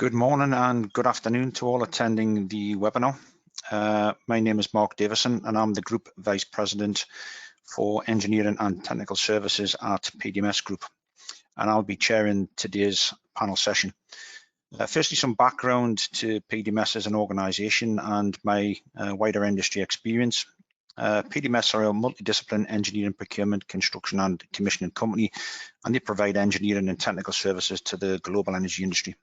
Good morning and good afternoon to all attending the webinar. My name is Mark Davison and I'm the Group Vice President for Engineering and Technical Services at PDMS Group, and I'll be chairing today's panel session. Firstly, some background to PDMS as an organisation and my wider industry experience. PDMS are a multidiscipline engineering, procurement, construction and commissioning company, and they provide engineering and technical services to the global energy industry.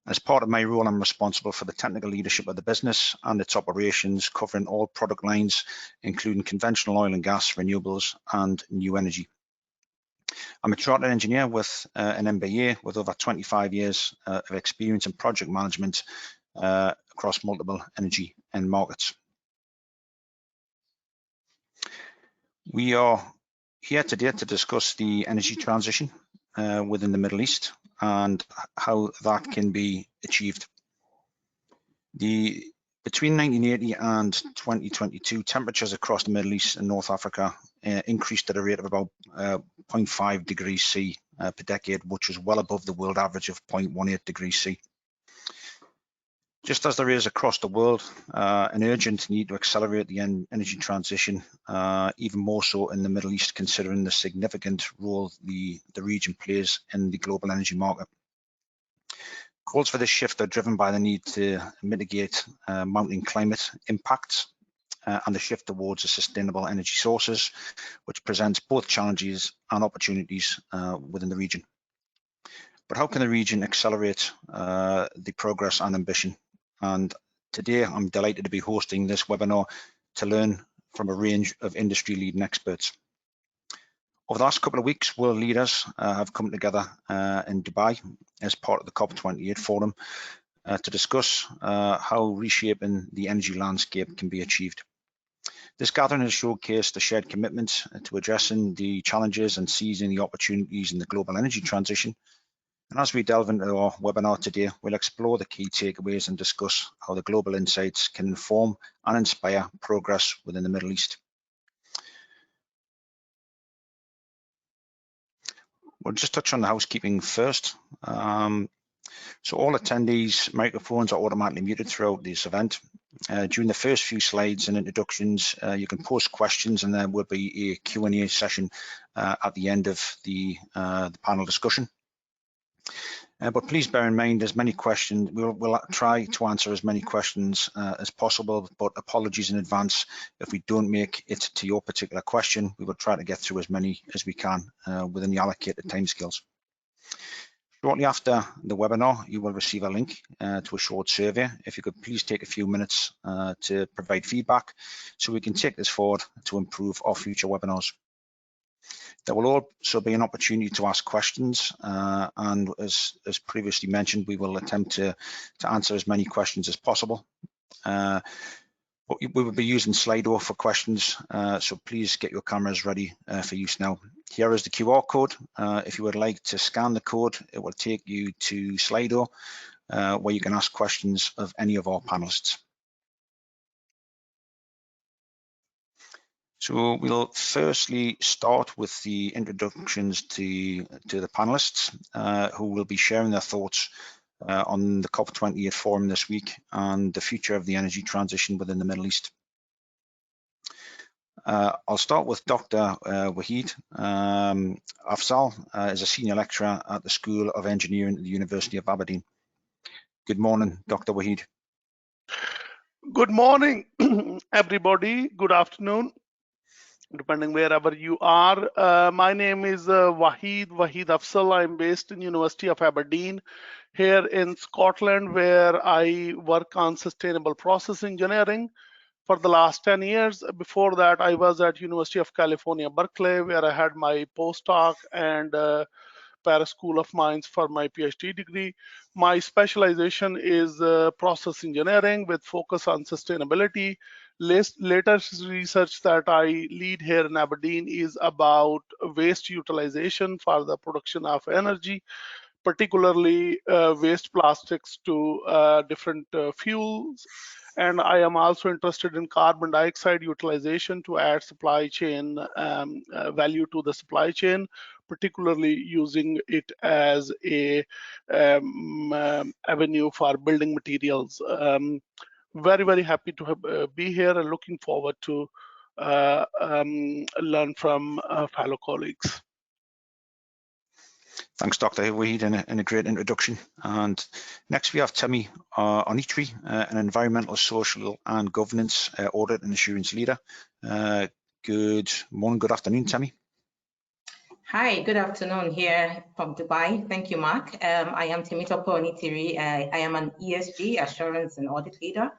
As part of my role, I'm responsible for the technical leadership of the business and its operations, covering all product lines, including conventional oil and gas, renewables, and new energy. I'm a chartered engineer with an MBA with over 25 years of experience in project management across multiple energy and markets. We are here today to discuss the energy transition within the Middle East and how that can be achieved. Between 1980 and 2022, temperatures across the Middle East and North Africa increased at a rate of about 0.5 degrees C per decade, which is well above the world average of 0.18 degrees C. Just as there is across the world an urgent need to accelerate the energy transition, even more so in the Middle East, considering the significant role the region plays in the global energy market. Calls for this shift are driven by the need to mitigate mounting climate impacts and the shift towards sustainable energy sources, which presents both challenges and opportunities within the region. But how can the region accelerate the progress and ambition? And today I'm delighted to be hosting this webinar to learn from a range of industry leading experts. Over the last couple of weeks, world leaders have come together in Dubai as part of the COP28 forum to discuss how reshaping the energy landscape can be achieved. This gathering has showcased a shared commitment to addressing the challenges and seizing the opportunities in the global energy transition. And as we delve into our webinar today, we'll explore the key takeaways and discuss how the global insights can inform and inspire progress within the Middle East. We'll just touch on the housekeeping first. So all attendees' microphones are automatically muted throughout this event. During the first few slides and introductions, you can post questions, and there will be a Q&A session at the end of the panel discussion. But please bear in mind, there's many questions. We'll try to answer as many questions as possible, but apologies in advance if we don't make it to your particular question. We will try to get through as many as we can within the allocated timescales. Shortly after the webinar, you will receive a link to a short survey. If you could please take a few minutes to provide feedback so we can take this forward to improve our future webinars. There will also be an opportunity to ask questions, and as previously mentioned, we will attempt to answer as many questions as possible. But we will be using Slido for questions, so please get your cameras ready for use now. Here is the QR code. If you would like to scan the code, it will take you to Slido, where you can ask questions of any of our panelists. So we'll firstly start with the introductions to the panelists who will be sharing their thoughts on the COP28 forum this week and the future of the energy transition within the Middle East. I'll start with Dr. Wahid Afzal, is a senior lecturer at the School of Engineering at the University of Aberdeen. Good morning, Dr. Wahid. Good morning, everybody. Good afternoon, depending wherever you are. My name is Wahid Afzal. I'm based in University of Aberdeen here in Scotland, where I work on sustainable process engineering for the last 10 years. Before that, I was at University of California, Berkeley, where I had my postdoc and Paris School of Mines for my PhD degree. My specialization is process engineering with focus on sustainability. Latest research that I lead here in Aberdeen is about waste utilization for the production of energy, particularly waste plastics to different fuels. And I am also interested in carbon dioxide utilization to add supply chain value to the supply chain, particularly using it as a avenue for building materials. Very, very happy to be here and looking forward to learn from fellow colleagues. Thanks, Dr. Wahid, and a great introduction. And next we have Timmy Onitri, an environmental, social and governance audit and assurance leader. Good morning, good afternoon, Timmy. Hi, good afternoon here from Dubai. Thank you, Mark. I am Temitope Onitiri. I am an ESG assurance and audit leader.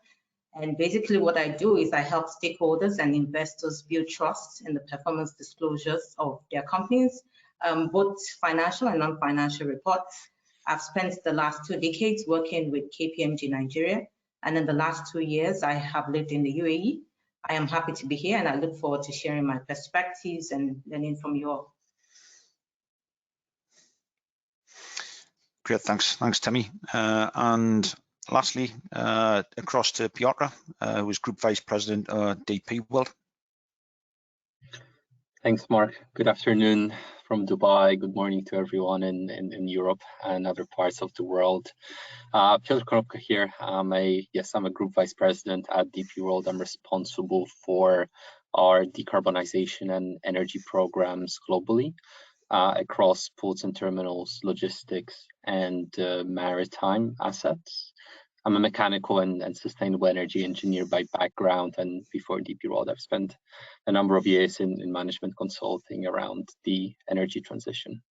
And basically what I do is I help stakeholders and investors build trust in the performance disclosures of their companies, both financial and non-financial reports. I've spent the last 2 decades working with KPMG Nigeria, and in the last 2 years, I have lived in the UAE. I am happy to be here, and I look forward to sharing my perspectives and learning from you all. Great, thanks, Timmy. And lastly, across to Piotr, who is Group Vice President DP World. Thanks, Mark. Good afternoon from Dubai. Good morning to everyone in Europe and other parts of the world. Piotr Konopka here. I'm a Group Vice President at DP World. I'm responsible for our decarbonization and energy programs globally across ports and terminals, logistics, and maritime assets. I'm a mechanical and sustainable energy engineer by background, and before DP World, I've spent a number of years in management consulting around the energy transition.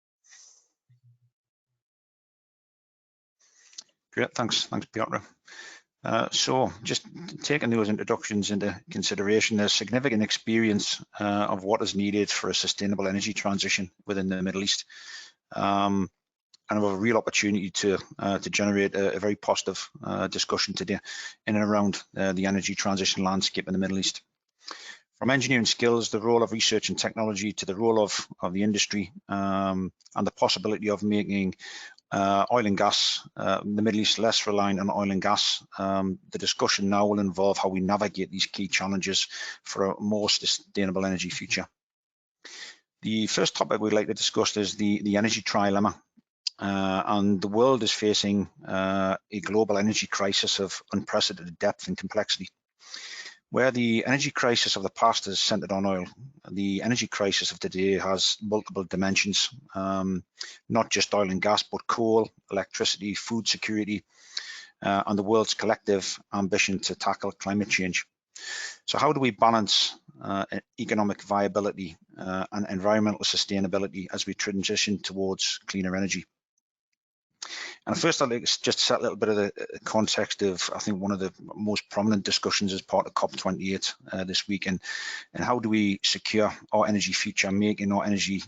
Great, thanks Piotr. So just taking those introductions into consideration, there's significant experience of what is needed for a sustainable energy transition within the Middle East. And we have a real opportunity to generate a very positive discussion today in and around the energy transition landscape in the Middle East. From engineering skills, the role of research and technology, to the role of the industry, and the possibility of making oil and gas, the Middle East less reliant on oil and gas. The discussion now will involve how we navigate these key challenges for a more sustainable energy future. The first topic we'd like to discuss is the energy trilemma. And the world is facing a global energy crisis of unprecedented depth and complexity. Where the energy crisis of the past is centered on oil, the energy crisis of today has multiple dimensions, not just oil and gas, but coal, electricity, food security, and the world's collective ambition to tackle climate change. So how do we balance economic viability and environmental sustainability as we transition towards cleaner energy? And first, I'd like to just set a little bit of the context of, I think, one of the most prominent discussions as part of COP28 this week, and how do we secure our energy future, making our energy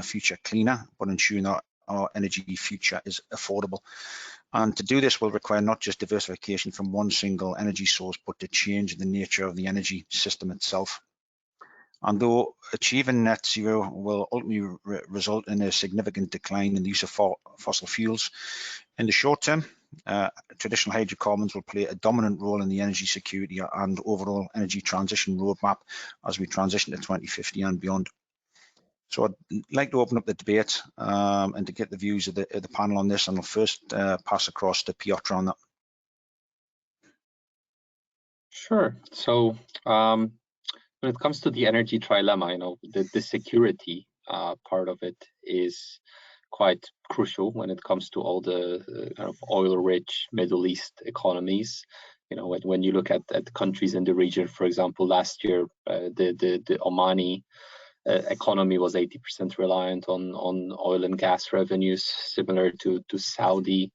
future cleaner, but ensuring that our energy future is affordable. And to do this will require not just diversification from one single energy source, but to change the nature of the energy system itself. And though achieving net zero will ultimately result in a significant decline in the use of fossil fuels, in the short term, traditional hydrocarbons will play a dominant role in the energy security and overall energy transition roadmap as we transition to 2050 and beyond. So I'd like to open up the debate and to get the views of the panel on this, and I'll first pass across to Piotr on that. Sure. So when it comes to the energy trilemma, you know, the security part of it is quite crucial when it comes to all the kind of oil-rich Middle East economies. You know, when you look at countries in the region, for example, last year the Omani economy was 80% reliant on oil and gas revenues, similar to Saudi.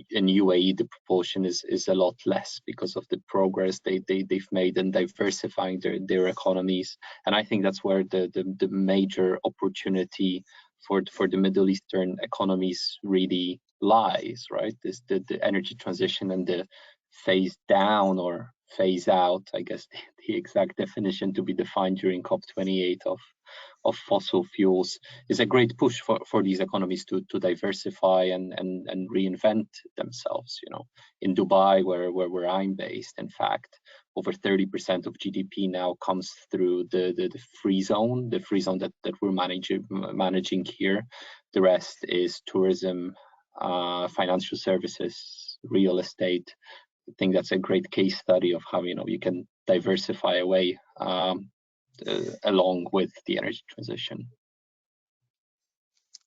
In UAE, the proportion is a lot less because of the progress they've made in diversifying their economies. And I think that's where the major opportunity for the Middle Eastern economies really lies, right? The energy transition and the phase down or phase out, I guess the exact definition to be defined during COP28 of fossil fuels is a great push for these economies to diversify and reinvent themselves. You know, in Dubai, where I'm based, in fact, over 30% of GDP now comes through the free zone, that we're managing here. The rest is tourism, financial services, real estate. I think that's a great case study of how you can diversify away along with the energy transition.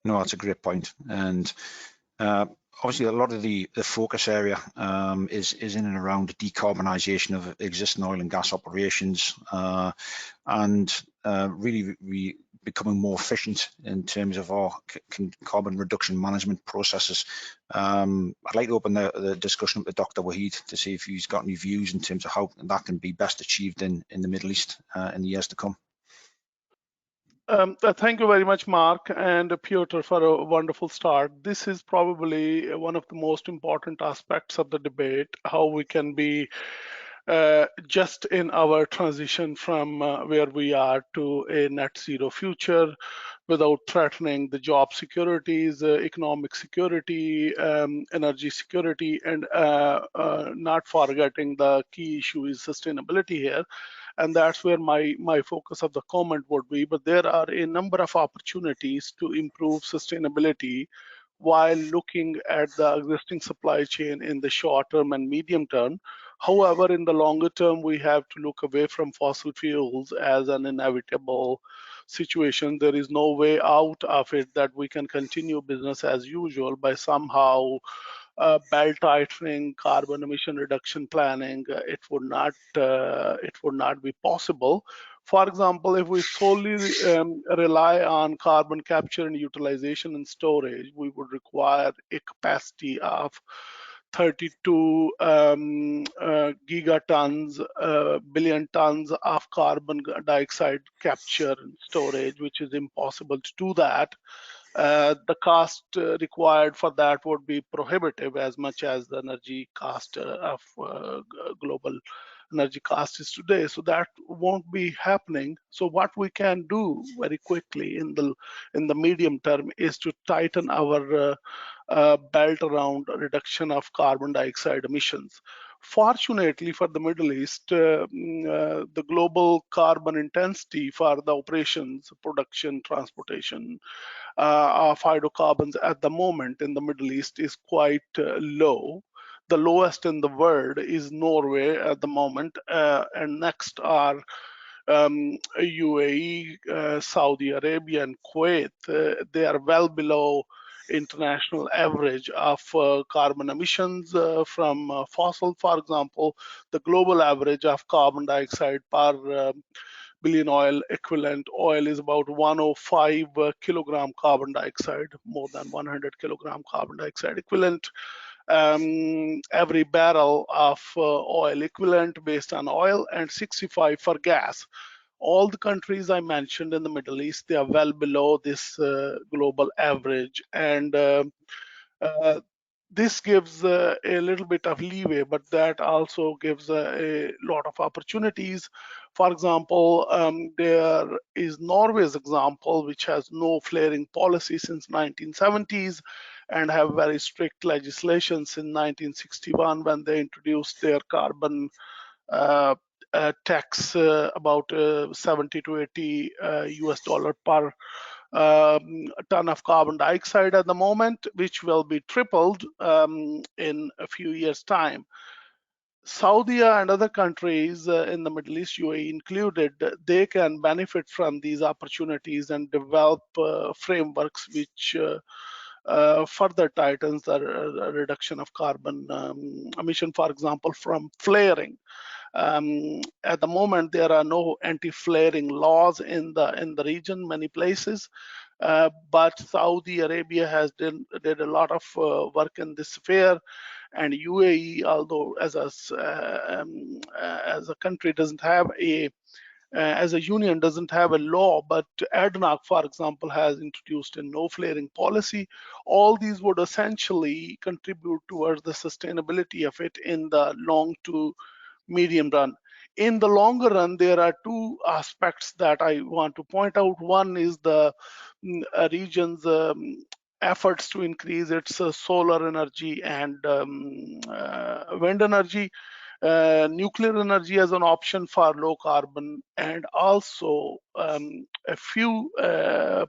No, that's a great point. And obviously, a lot of the focus area is in and around decarbonisation of existing oil and gas operations, and really becoming more efficient in terms of our carbon reduction management processes. I'd like to open the discussion up to Dr. Waheed to see if he's got any views in terms of how that can be best achieved in the Middle East in the years to come. Thank you very much, Mark and Piotr, for a wonderful start. This is probably one of the most important aspects of the debate, how we can be just in our transition from where we are to a net zero future without threatening the job securities, economic security, energy security, and not forgetting the key issue is sustainability here. And that's where my focus of the comment would be. But there are a number of opportunities to improve sustainability while looking at the existing supply chain in the short term and medium term. However, in the longer term, we have to look away from fossil fuels as an inevitable situation. There is no way out of it that we can continue business as usual by somehow belt tightening, carbon emission reduction planning. It would not be possible. For example, if we solely rely on carbon capture and utilization and storage, we would require a capacity of 32 gigatons, billion tons of carbon dioxide capture and storage, which is impossible to do that. The cost required for that would be prohibitive, as much as the energy cost of global energy cost is today. So that won't be happening. So what we can do very quickly in the medium term is to tighten our belt around reduction of carbon dioxide emissions. Fortunately for the Middle East, the global carbon intensity for the operations, production, transportation of hydrocarbons at the moment in the Middle East is quite low. The lowest in the world is Norway at the moment, and next are UAE, Saudi Arabia, and Kuwait. They are well below international average of carbon emissions from fossil. For example, the global average of carbon dioxide per billion oil equivalent oil is about 105 kilogram carbon dioxide, more than 100 kilogram carbon dioxide equivalent. Every barrel of oil equivalent based on oil, and 65 for gas. All the countries I mentioned in the Middle East, they are well below this global average. And this gives a little bit of leeway, but that also gives a lot of opportunities. For example, there is Norway's example, which has no flaring policy since 1970s and have very strict legislation since 1961 when they introduced their carbon tax, about 70 to 80 US dollar per ton of carbon dioxide at the moment, which will be tripled in a few years' time. Saudi and other countries in the Middle East, UAE included, they can benefit from these opportunities and develop frameworks which further tightens the reduction of carbon emission, for example, from flaring. At the moment, there are no anti-flaring laws in the region, many places, but Saudi Arabia has did a lot of work in this sphere, and UAE, although as a country doesn't have as a union doesn't have a law, but ADNOC, for example, has introduced a no flaring policy. All these would essentially contribute towards the sustainability of it in the long to medium run. In the longer run, there are two aspects that I want to point out. One is the region's efforts to increase its solar energy and wind energy. nuclear energy as an option for low carbon, and also a few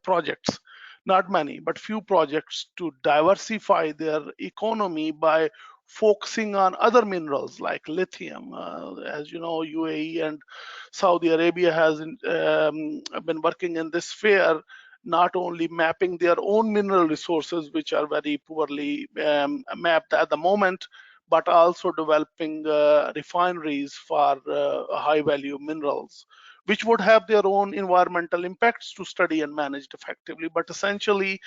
projects, not many, but few projects to diversify their economy by focusing on other minerals like lithium. As you know, UAE and Saudi Arabia has been working in this sphere, not only mapping their own mineral resources, which are very poorly mapped at the moment, but also developing refineries for high value minerals, which would have their own environmental impacts to study and manage effectively. But essentially,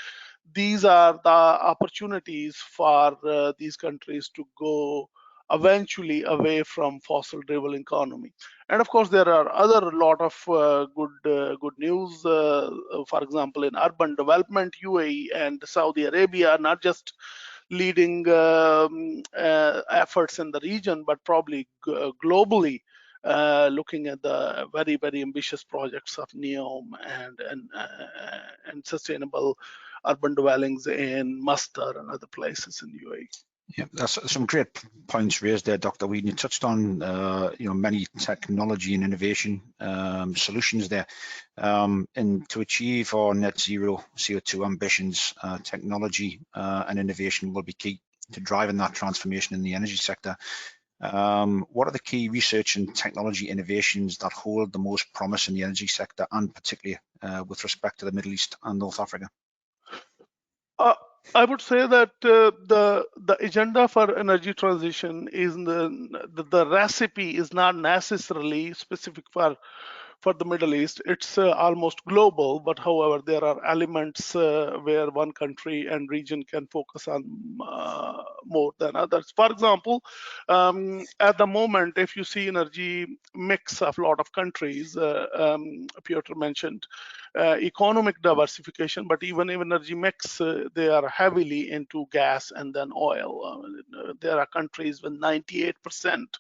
these are the opportunities for these countries to go eventually away from fossil driven economy. And of course, there are other lot of good news. For example, in urban development, UAE and Saudi Arabia are not just leading efforts in the region, but probably globally, looking at the very, very ambitious projects of NEOM and sustainable urban dwellings in Masdar and other places in UAE. Yeah, that's some great points raised there, Dr. Whedon. You touched on many technology and innovation solutions there, and to achieve our net zero CO2 ambitions, technology and innovation will be key to driving that transformation in the energy sector. What are the key research and technology innovations that hold the most promise in the energy sector, and particularly with respect to the Middle East and North Africa? I would say that the agenda for energy transition is the recipe is not necessarily specific for the Middle East. It's almost global, but however, there are elements where one country and region can focus on more than others. For example, at the moment, if you see energy mix of a lot of countries, Piotr mentioned economic diversification, but even in energy mix, they are heavily into gas and then oil. There are countries with 98%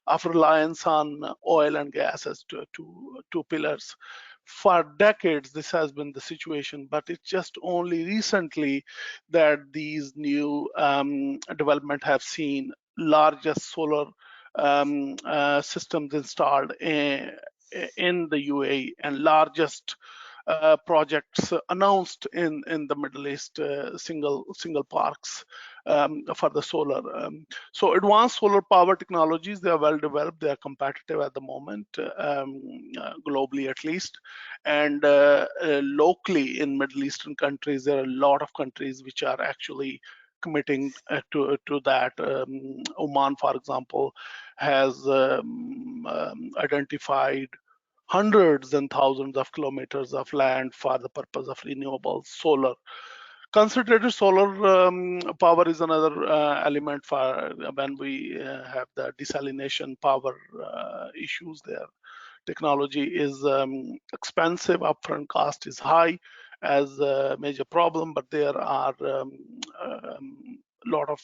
of reliance on oil and gas as two pillars. For decades, this has been the situation, but it's just only recently that these new development have seen largest solar systems installed in the UAE and largest projects announced in the Middle East, single parks for the solar. So advanced solar power technologies, they are well developed, they are competitive at the moment, globally at least. And locally in Middle Eastern countries, there are a lot of countries which are actually committing to that. Oman, for example, has identified hundreds and thousands of kilometers of land for the purpose of renewable solar. Concentrated solar power is another element for when we have the desalination power issues there. Technology is expensive, upfront cost is high as a major problem, but there are a lot of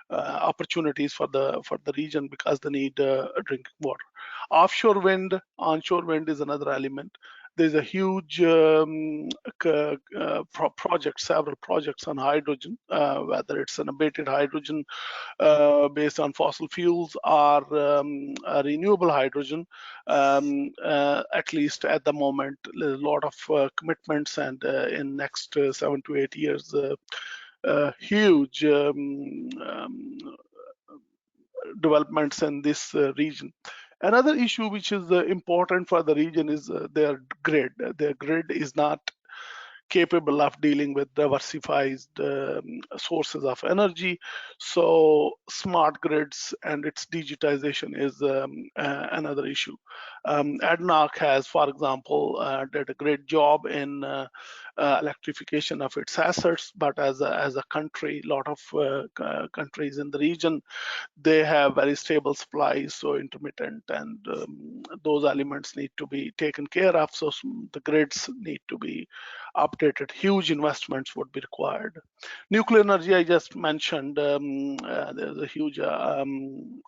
opportunities for the region because they need drinking water. Offshore wind, onshore wind is another element. There's a huge project, several projects on hydrogen, whether it's an abated hydrogen based on fossil fuels or renewable hydrogen. At least at the moment, there's a lot of commitments, and in next 7 to 8 years, huge developments in this region. Another issue which is important for the region is their grid. Their grid is not capable of dealing with diversified sources of energy. So smart grids and its digitization is another issue. ADNOC has, for example, did a great job in electrification of its assets, but as a country, a lot of countries in the region, they have very stable supplies, so intermittent, and those elements need to be taken care of. So the grids need to be updated. Huge investments would be required. Nuclear energy, I just mentioned, there's a huge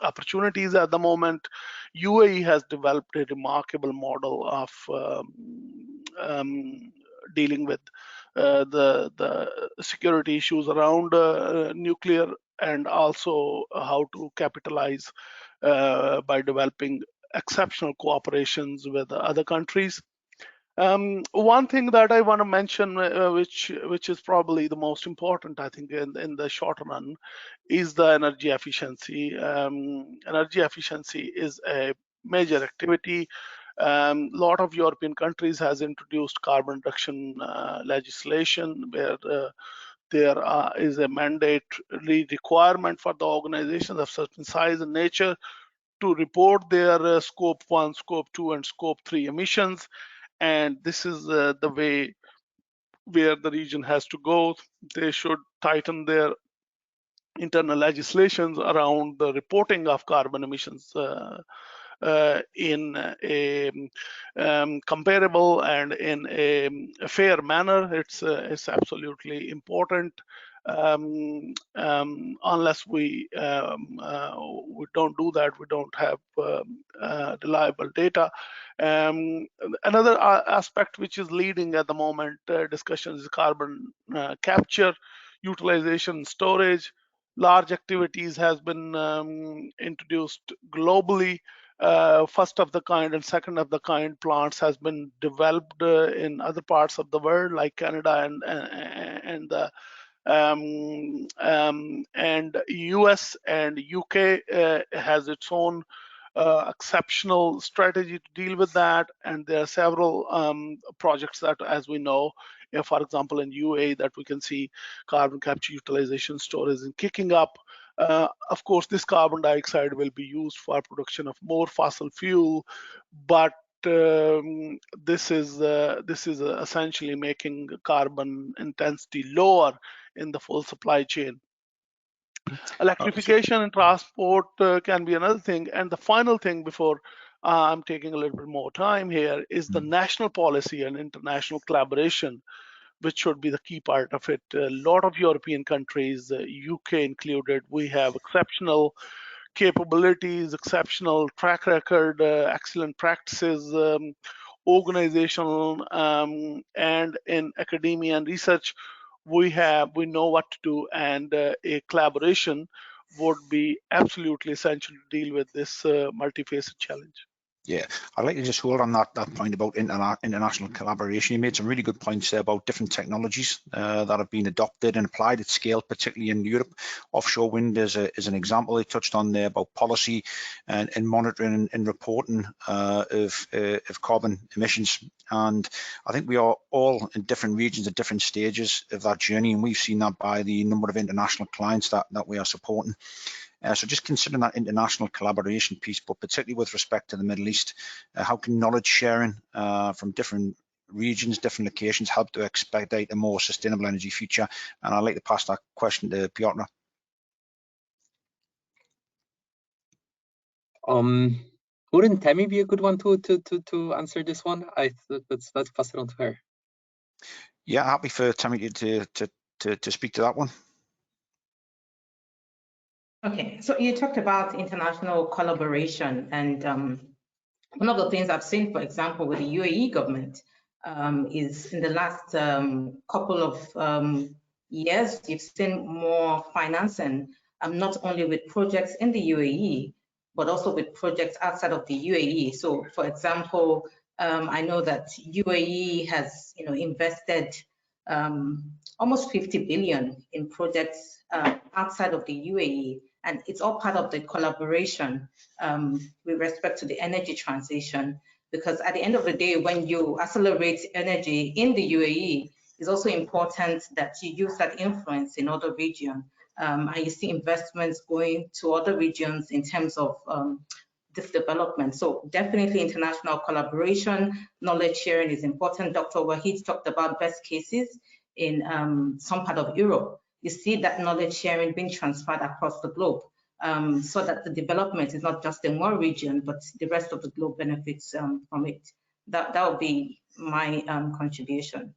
opportunities at the moment. UAE has developed a remarkable model of dealing with the security issues around nuclear and also how to capitalize by developing exceptional cooperations with other countries. One thing that I want to mention, which is probably the most important, I think, in the short run, is the energy efficiency. Energy efficiency is a major activity. Lot of European countries has introduced carbon reduction legislation where there is a mandatory requirement for the organizations of certain size and nature to report their scope 1, scope 2, and scope 3 emissions. And this is the way where the region has to go. They should tighten their internal legislations around the reporting of carbon emissions in a comparable and in a fair manner. It's absolutely important. Unless we don't do that, we don't have reliable data. Another aspect which is leading at the moment discussions is carbon capture, utilization, storage. Large activities has been introduced globally. First of the kind and second of the kind plants has been developed in other parts of the world, like Canada and the and US and UK has its own exceptional strategy to deal with that, and there are several projects that, as we know, for example, in UAE, that we can see carbon capture, utilization, storage and kicking up. Of course, this carbon dioxide will be used for production of more fossil fuel, but this is essentially making carbon intensity lower in the full supply chain. Electrification and transport can be another thing. And the final thing before I'm taking a little bit more time here is the national policy and international collaboration, which should be the key part of it. A lot of European countries, UK included, we have exceptional capabilities, exceptional track record, excellent practices, organizational and in academia and research. We know what to do, and a collaboration would be absolutely essential to deal with this multifaceted challenge. Yeah, I'd like to just hold on that point about international collaboration. You made some really good points there about different technologies that have been adopted and applied at scale, particularly in Europe. Offshore wind is an example they touched on there about policy and monitoring and reporting of carbon emissions. And I think we are all in different regions at different stages of that journey, and we've seen that by the number of international clients that we are supporting. So just considering that international collaboration piece, but particularly with respect to the Middle East, how can knowledge sharing from different regions, different locations help to expedite a more sustainable energy future? And I'd like to pass that question to Piotr. Wouldn't Temi be a good one to answer this one? Let's pass it on to her. Yeah, happy for Temi to speak to that one. Okay, so you talked about international collaboration, and one of the things I've seen, for example, with the UAE government is in the last couple of years, you've seen more financing, not only with projects in the UAE, but also with projects outside of the UAE. So, for example, I know that UAE has, invested almost 50 billion in projects outside of the UAE. And it's all part of the collaboration with respect to the energy transition, because at the end of the day, when you accelerate energy in the UAE, it's also important that you use that influence in other regions. And you see investments going to other regions in terms of this development. So definitely international collaboration, knowledge sharing is important. Dr. Wahid talked about best cases in some part of Europe. You see that knowledge sharing being transferred across the globe, so that the development is not just in one region, but the rest of the globe benefits from it. That would be my contribution.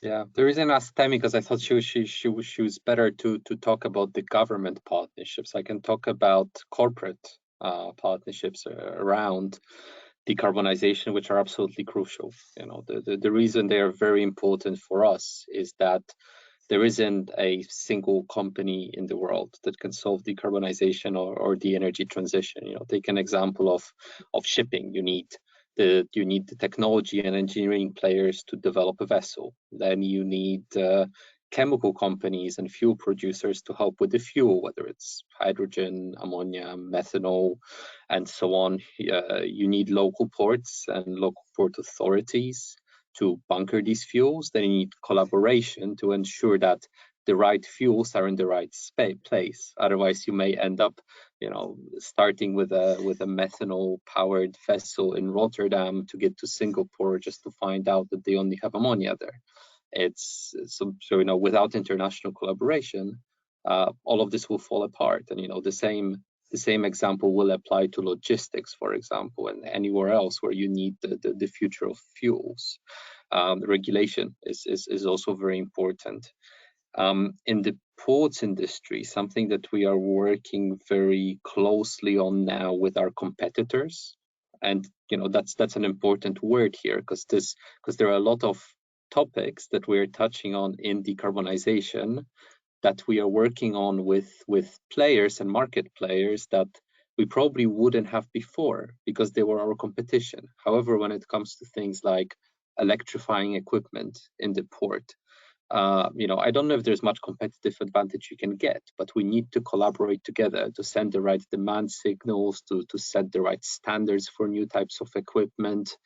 Yeah, the reason I asked Temi because I thought she was better to talk about the government partnerships. I can talk about corporate partnerships around decarbonization, which are absolutely crucial. The reason they are very important for us is that there isn't a single company in the world that can solve decarbonization or the energy transition. You know, take an example of shipping. You need the technology and engineering players to develop a vessel. Then you need chemical companies and fuel producers to help with the fuel, whether it's hydrogen, ammonia, methanol, and so on. You need local ports and local port authorities to bunker these fuels. Then you need collaboration to ensure that the right fuels are in the right place. Otherwise, you may end up, you know, starting with a methanol powered vessel in Rotterdam to get to Singapore just to find out that they only have ammonia there. So you know, without international collaboration, all of this will fall apart. And you know, the same example will apply to logistics, for example, and anywhere else where you need the future of fuels. Regulation is also very important. In the ports industry, something that we are working very closely on now with our competitors, and you know, that's an important word here, because there are a lot of topics that we're touching on in decarbonization that we are working on with players and market players that we probably wouldn't have before because they were our competition. However, when it comes to things like electrifying equipment in the port, you know, I don't know if there's much competitive advantage you can get, but we need to collaborate together to send the right demand signals, to set the right standards for new types of equipment,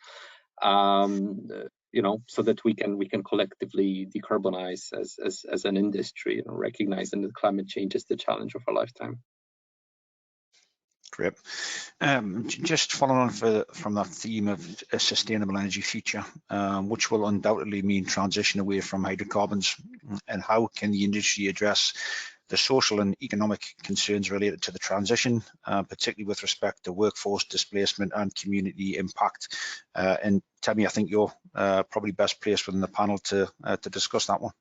you know, so that we can collectively decarbonize as an industry, you know, recognizing that climate change is the challenge of our lifetime. Great. Just following on from that theme of a sustainable energy future, which will undoubtedly mean transition away from hydrocarbons, and how can the industry address the social and economic concerns related to the transition, particularly with respect to workforce displacement and community impact? And Temi, I think you're probably best placed within the panel to discuss that one.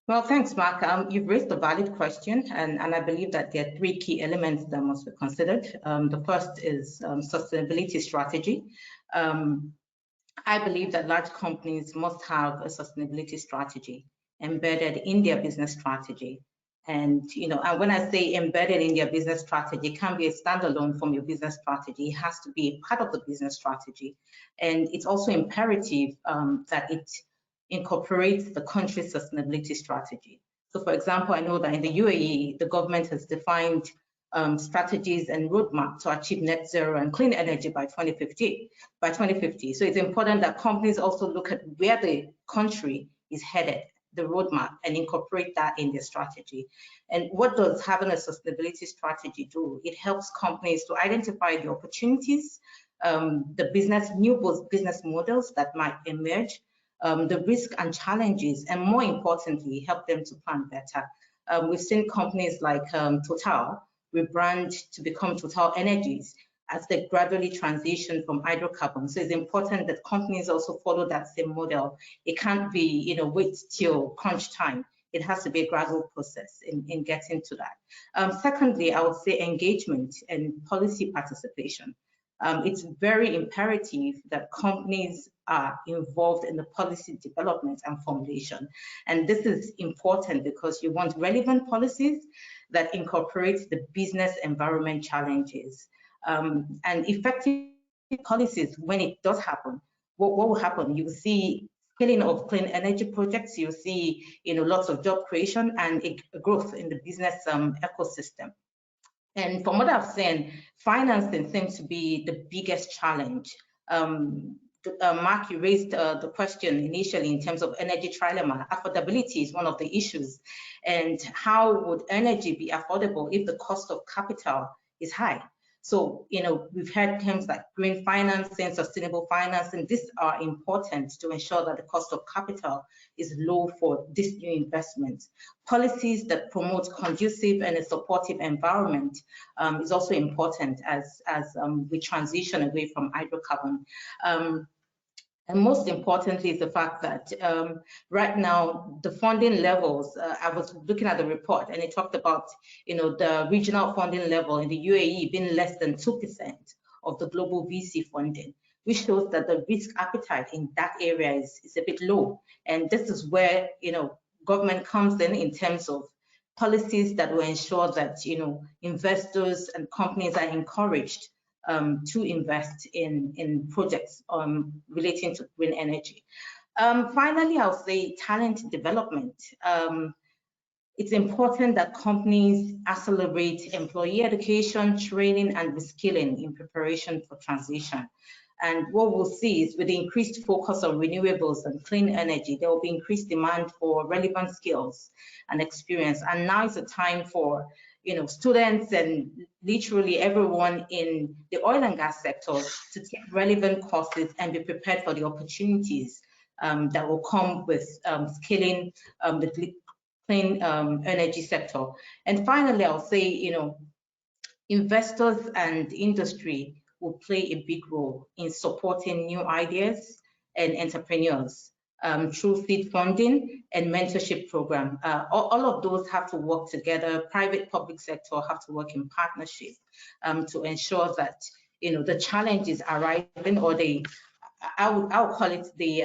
Well, thanks, Mark. You've raised a valid question, and I believe that there are three key elements that must be considered. The first is sustainability strategy. I believe that large companies must have a sustainability strategy embedded in their business strategy. And you know, and when I say embedded in their business strategy, it can't be a standalone from your business strategy. It has to be part of the business strategy, and it's also imperative that it incorporates the country's sustainability strategy. So, for example, I know that in the UAE, the government has defined strategies and roadmap to achieve net zero and clean energy by 2050. So it's important that companies also look at where the country is headed, the roadmap, and incorporate that in their strategy. And what does having a sustainability strategy do? It helps companies to identify the opportunities, the new business models that might emerge, the risk and challenges, and more importantly, help them to plan better. We've seen companies like Total rebrand to become Total Energies as they gradually transition from hydrocarbons. So it's important that companies also follow that same model. It can't be, you know, wait till crunch time. It has to be a gradual process in getting to that. Secondly, I would say engagement and policy participation. It's very imperative that companies are involved in the policy development and formulation. And this is important because you want relevant policies that incorporate the business environment challenges. And effective policies, when it does happen, what will happen? You see scaling of clean energy projects, you see, you know, lots of job creation and a growth in the business ecosystem. And from what I've seen, financing seems to be the biggest challenge. Mark, you raised the question initially in terms of energy trilemma. Affordability is one of the issues. And how would energy be affordable if the cost of capital is high? So, you know, we've heard terms like green financing, sustainable financing. These are important to ensure that the cost of capital is low for these new investments. Policies that promote conducive and a supportive environment is also important as we transition away from hydrocarbon. And most importantly is the fact that right now the funding levels, I was looking at the report and it talked about, you know, the regional funding level in the UAE being less than 2% of the global VC funding, which shows that the risk appetite in that area is a bit low. And this is where, you know, government comes in terms of policies that will ensure that investors and companies are encouraged to invest in projects relating to green energy. Finally, I'll say talent development. It's important that companies accelerate employee education, training, and reskilling in preparation for transition. And what we'll see is with the increased focus on renewables and clean energy, there will be increased demand for relevant skills and experience. And now is the time for students and literally everyone in the oil and gas sector to take relevant courses and be prepared for the opportunities that will come with scaling the clean energy sector. And finally, I'll say, investors and industry will play a big role in supporting new ideas and entrepreneurs through seed funding and mentorship program. All of those have to work together. Private, public sector have to work in partnership to ensure that the challenges arising, or I would call it the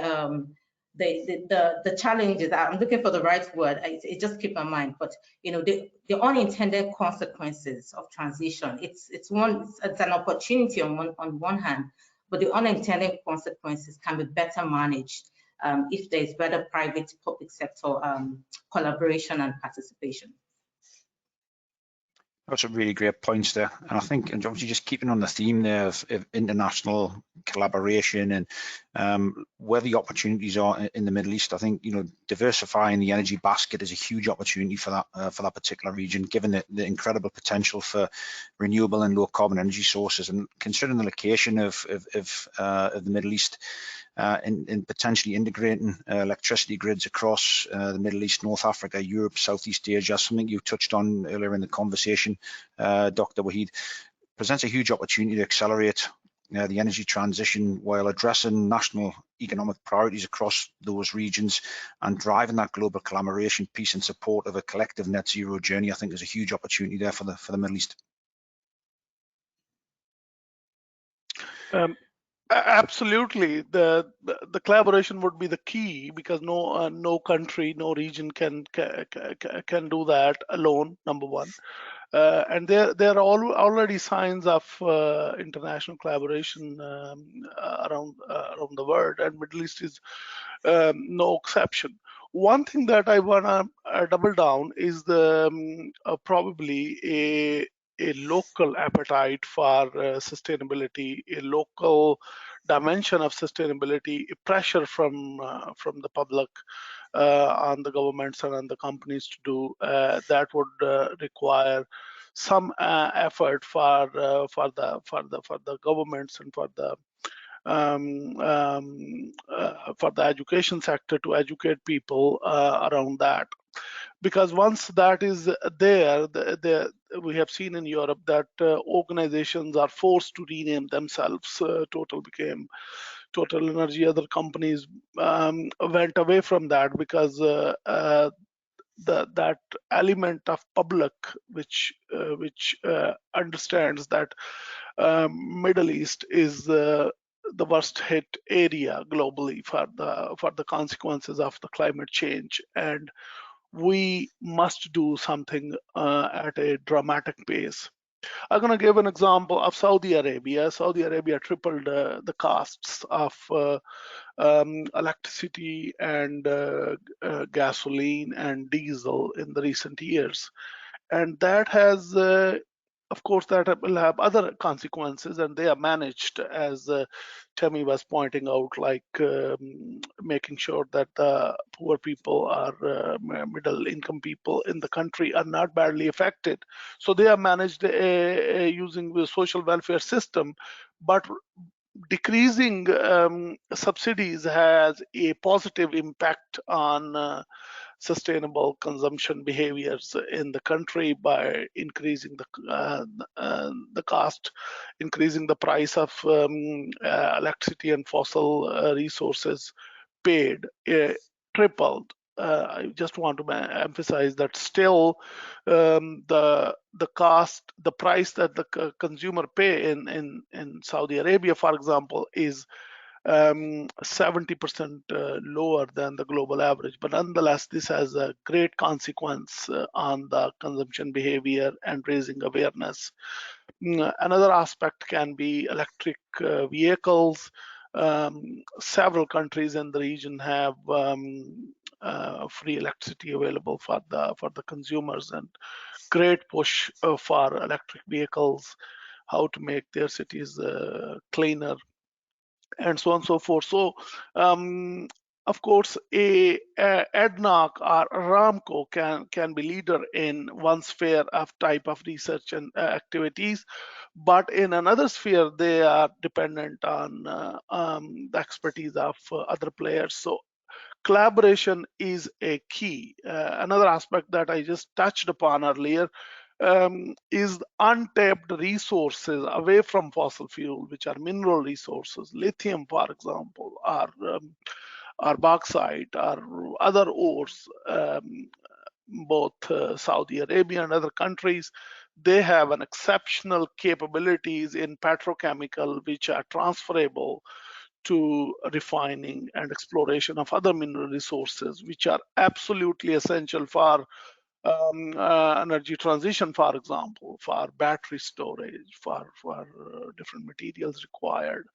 challenges. I'm looking for the right word. It just keep my mind, but the unintended consequences of transition. It's an opportunity on one hand, but the unintended consequences can be better managed if there is better private-public sector collaboration and participation. That's a really great points there. And I think, and obviously just keeping on the theme there of international collaboration and where the opportunities are in the Middle East, I think, diversifying the energy basket is a huge opportunity for that particular region, given the incredible potential for renewable and low carbon energy sources, and considering the location of the Middle East, in potentially integrating electricity grids across the Middle East, North Africa, Europe, Southeast Asia, something you touched on earlier in the conversation, Dr. Waheed, presents a huge opportunity to accelerate the energy transition while addressing national economic priorities across those regions and driving that global collaboration piece in support of a collective net zero journey. I think there's a huge opportunity there for the Middle East. Absolutely, the collaboration would be the key, because no country, no region can do that alone. Number one, and there are already signs of international collaboration around the world, and Middle East is no exception. One thing that I wanna double down is the probably a local appetite for sustainability, a local dimension of sustainability, pressure from the public on the governments and on the companies to do that would require some effort for the governments and for the education sector to educate people around that. Because once that is there, we have seen in Europe that organizations are forced to rename themselves. Total became Total Energy. Other companies went away from that because that element of public, which understands that Middle East is the worst hit area globally for the consequences of the climate change, and we must do something at a dramatic pace. I'm going to give an example of Saudi Arabia. Saudi Arabia tripled the costs of electricity and gasoline and diesel in the recent years. And that has, of course, that will have other consequences, and they are managed, as Tammy was pointing out, like making sure that the poor people are middle income people in the country are not badly affected. So they are managed using the social welfare system, but decreasing subsidies has a positive impact on sustainable consumption behaviors in the country by increasing the cost, increasing the price of electricity and fossil resources paid, tripled. I just want to emphasize that still the cost, the price that the consumer pay in Saudi Arabia, for example, is 70% lower than the global average. But nonetheless, this has a great consequence on the consumption behavior and raising awareness. Another aspect can be electric vehicles. Several countries in the region have free electricity available for the consumers, and great push for electric vehicles, how to make their cities cleaner, and so on and so forth. So, of course, ADNOC or Aramco can be leader in one sphere of type of research and activities, but in another sphere they are dependent on the expertise of other players. So collaboration is a key. Another aspect that I just touched upon earlier is untapped resources away from fossil fuel, which are mineral resources, lithium, for example, or bauxite, or other ores. Both Saudi Arabia and other countries, they have an exceptional capabilities in petrochemical, which are transferable to refining and exploration of other mineral resources, which are absolutely essential for energy transition, for example, for battery storage, for different materials required.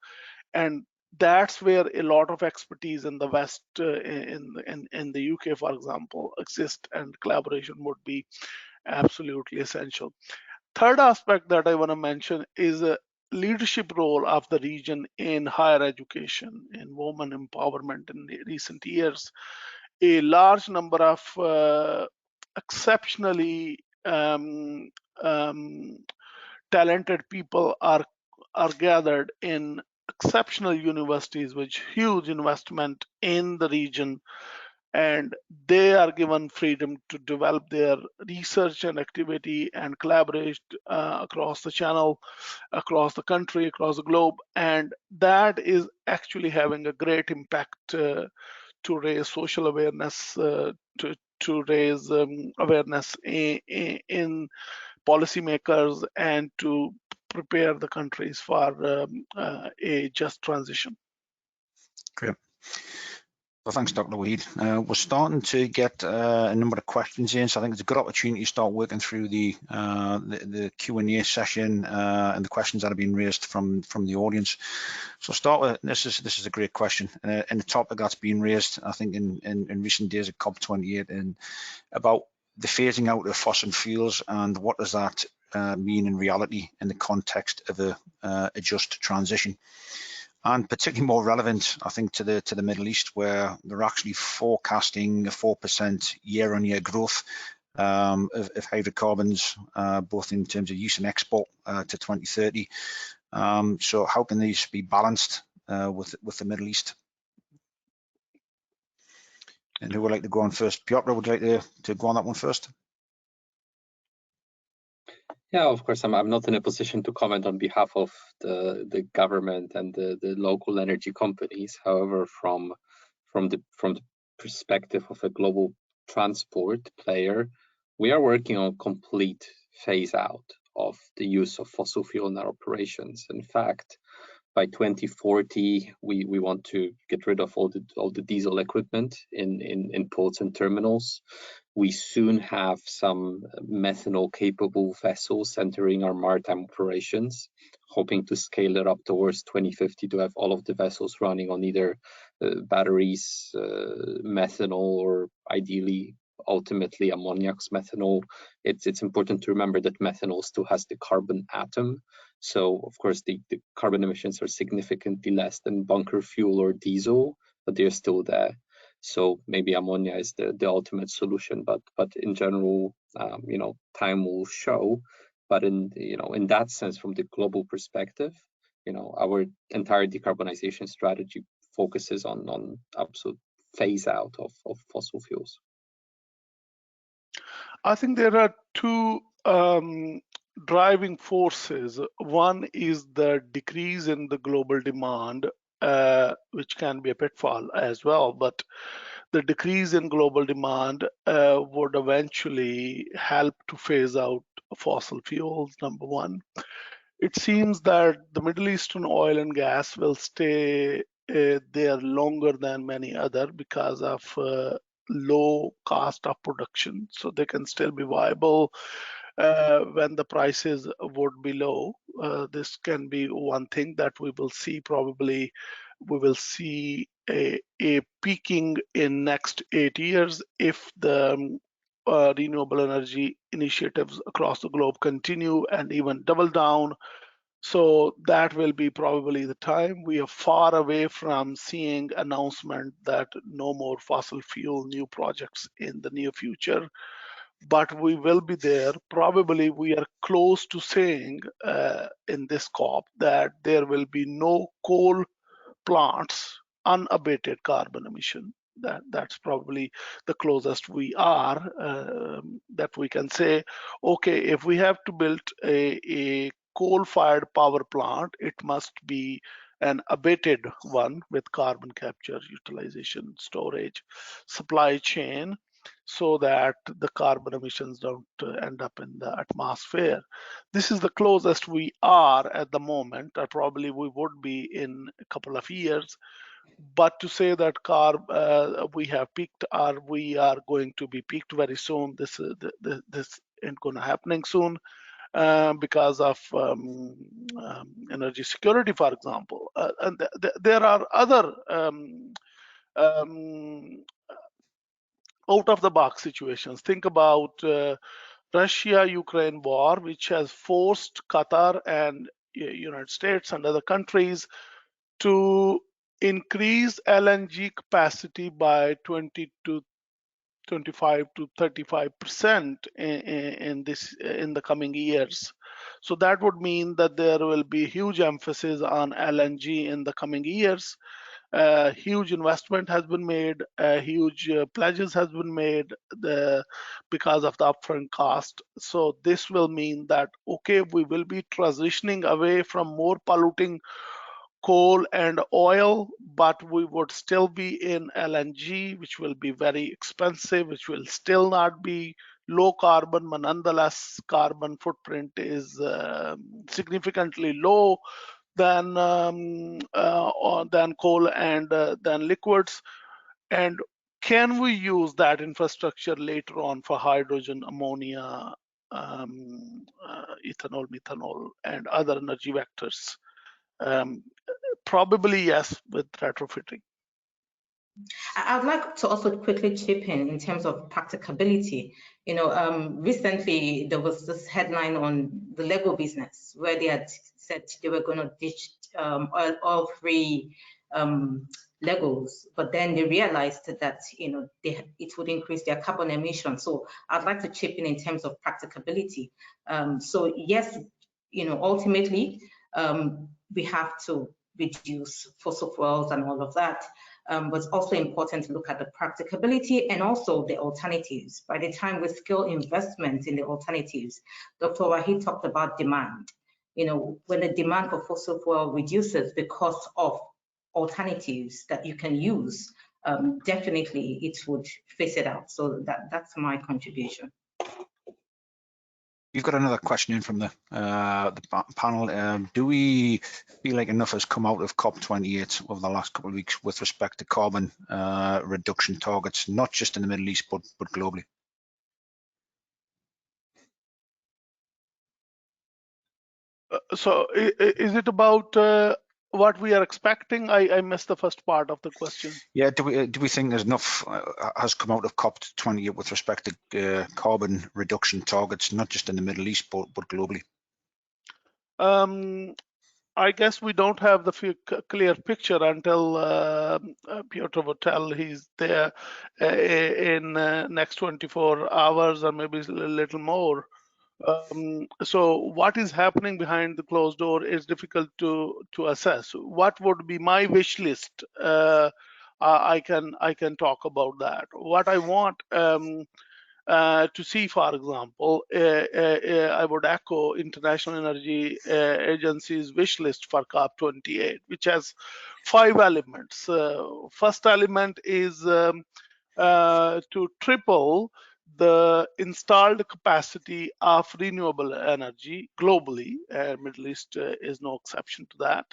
And that's where a lot of expertise in the West, in the UK, for example, exist, and collaboration would be absolutely essential. Third aspect that I want to mention is a leadership role of the region in higher education, in women empowerment in the recent years. A large number of exceptionally talented people are gathered in exceptional universities with huge investment in the region, and they are given freedom to develop their research and activity and collaborate across the channel, across the country, across the globe, and that is actually having a great impact to raise social awareness, to raise awareness in policymakers, and to prepare the countries for a just transition. Great. Well, thanks, Dr. Waheed. We're starting to get a number of questions in, so I think it's a good opportunity to start working through the Q&A session and the questions that have been raised from the audience. So start with this is a great question, and a topic that's been raised, I think, in recent days at COP28, and about the phasing out of fossil fuels, and what does that mean in reality in the context of a just transition. And particularly more relevant, I think, to the Middle East, where they're actually forecasting a 4% year-on-year growth of hydrocarbons, both in terms of use and export to 2030. So how can these be balanced with the Middle East? And who would like to go on first? Piotr, would you like to go on that one first? Yeah, of course, I'm not in a position to comment on behalf of the government and the local energy companies. However, from the perspective of a global transport player, we are working on complete phase out of the use of fossil fuel in our operations. In fact, by 2040, we want to get rid of all the diesel equipment in ports and terminals. We soon have some methanol capable vessels entering our maritime operations, hoping to scale it up towards 2050 to have all of the vessels running on either batteries, methanol, or ideally, ultimately, ammonia's methanol. It's important to remember that methanol still has the carbon atom. So, of course, the carbon emissions are significantly less than bunker fuel or diesel, but they're still there. So maybe ammonia is the ultimate solution, but in general, time will show. But in that sense, from the global perspective, our entire decarbonization strategy focuses on absolute phase out of fossil fuels. I think there are two driving forces. One is the decrease in the global demand, which can be a pitfall as well, but the decrease in global demand would eventually help to phase out fossil fuels, number one. It seems that the Middle Eastern oil and gas will stay there longer than many other because of low cost of production, so they can still be viable when the prices would be low. This can be one thing that we will see. Probably we will see a peaking in next 8 years if the renewable energy initiatives across the globe continue and even double down. So that will be probably the time. We are far away from seeing announcement that no more fossil fuel new projects in the near future, but we will be there. Probably we are close to saying in this COP that there will be no coal plants, unabated carbon emission. That's probably the closest we are that we can say, okay, if we have to build a coal-fired power plant, it must be an abated one with carbon capture, utilization, storage, supply chain, so that the carbon emissions don't end up in the atmosphere. This is the closest we are at the moment. Probably we would be in a couple of years. But to say that we have peaked or we are going to be peaked very soon, this ain't going to happening soon because of energy security, for example. And there are other out-of-the-box situations. Think about Russia-Ukraine war, which has forced Qatar and United States and other countries to increase LNG capacity by 20 to 25 to 35% in the coming years. So that would mean that there will be huge emphasis on LNG in the coming years. Huge investment has been made, huge pledges has been made because of the upfront cost. So this will mean that, okay, we will be transitioning away from more polluting coal and oil, but we would still be in LNG, which will be very expensive, which will still not be low carbon, but nonetheless carbon footprint is significantly low than coal and than liquids. And can we use that infrastructure later on for hydrogen, ammonia, ethanol, methanol, and other energy vectors? Probably yes, with retrofitting. I'd like to also quickly chip in terms of practicability. You know, recently there was this headline on the Lego business where they had said they were going to ditch oil-free Legos, but then they realized that it would increase their carbon emissions. So I'd like to chip in terms of practicability. So yes, ultimately we have to reduce fossil fuels and all of that. But it's also important to look at the practicability and also the alternatives. By the time we scale investment in the alternatives, Dr. Waheed talked about demand. When the demand for fossil fuel reduces because of alternatives that you can use, definitely it would phase it out. So that's my contribution. You've got another question in from the panel. Do we feel like enough has come out of COP28 over the last couple of weeks with respect to carbon reduction targets, not just in the Middle East, but globally? So is it about what we are expecting? I missed the first part of the question. Yeah, do we think there's enough has come out of COP28 with respect to carbon reduction targets, not just in the Middle East, but globally? I guess we don't have the clear picture until Piotr will tell he's there in next 24 hours or maybe a little more. So what is happening behind the closed door is difficult to assess. What would be my wish list? I can talk about that. What I want to see, for example, I would echo International Energy Agency's wish list for COP28, which has 5 elements. First element is to triple the installed capacity of renewable energy globally. Middle East is no exception to that.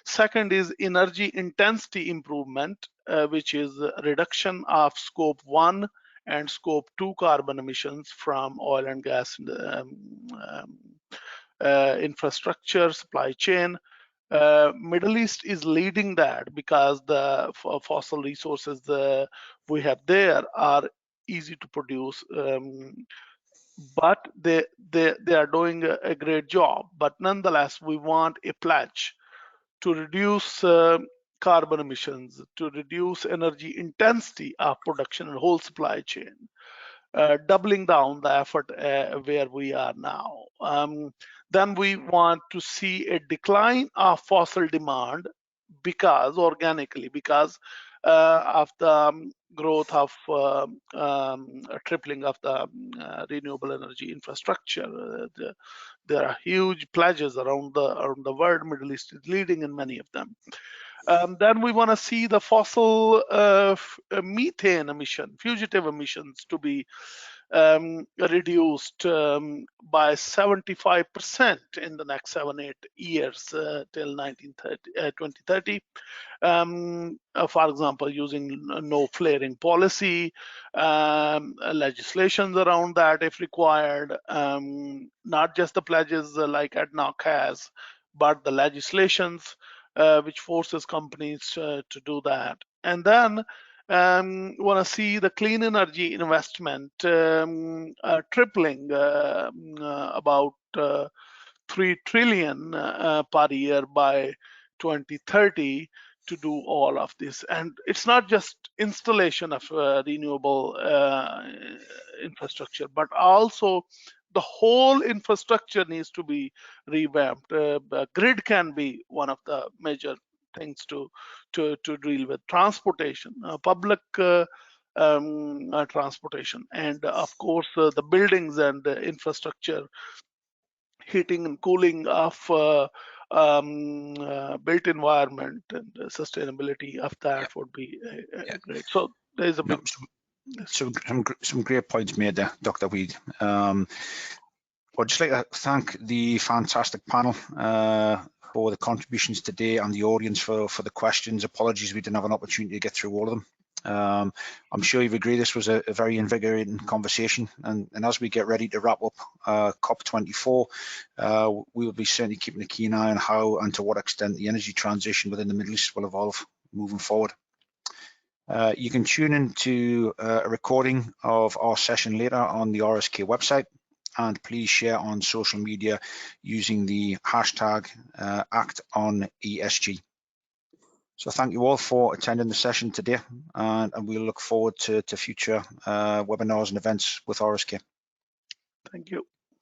Second is energy intensity improvement, which is reduction of scope 1 and scope 2 carbon emissions from oil and gas infrastructure, supply chain. Middle East is leading that because the fossil resources we have there are easy to produce, but they are doing a great job. But nonetheless, we want a pledge to reduce carbon emissions, to reduce energy intensity of production and whole supply chain, doubling down the effort where we are now. Then we want to see a decline of fossil demand organically, because of the growth of tripling of the renewable energy infrastructure. There are huge pledges around the world. Middle East is leading in many of them. Then we want to see the fossil methane emission, fugitive emissions, to be reduced by 75% in the next 7-8 years till 2030. For example, using no flaring policy, legislations around that if required, not just the pledges like ADNOC has, but the legislations which forces companies to do that. And then want to see the clean energy investment tripling, about 3 trillion per year by 2030 to do all of this. And it's not just installation of renewable infrastructure, but also the whole infrastructure needs to be revamped. Grid can be one of the major things to deal with. Transportation, public transportation, and of course the buildings and infrastructure, heating and cooling of built environment, and sustainability of that would be great. So there's a big some great points made there, Dr. Weed. I'd just like to thank the fantastic panel for the contributions today, and the audience for the questions. Apologies we didn't have an opportunity to get through all of them. I'm sure you've agreed this was a very invigorating conversation, and as we get ready to wrap up COP24, we will be certainly keeping a keen eye on how and to what extent the energy transition within the Middle East will evolve moving forward. You can tune into a recording of our session later on the RSK website, and please share on social media using the hashtag #ActOnESG. So thank you all for attending the session today, and we look forward to future webinars and events with RSK. Thank you.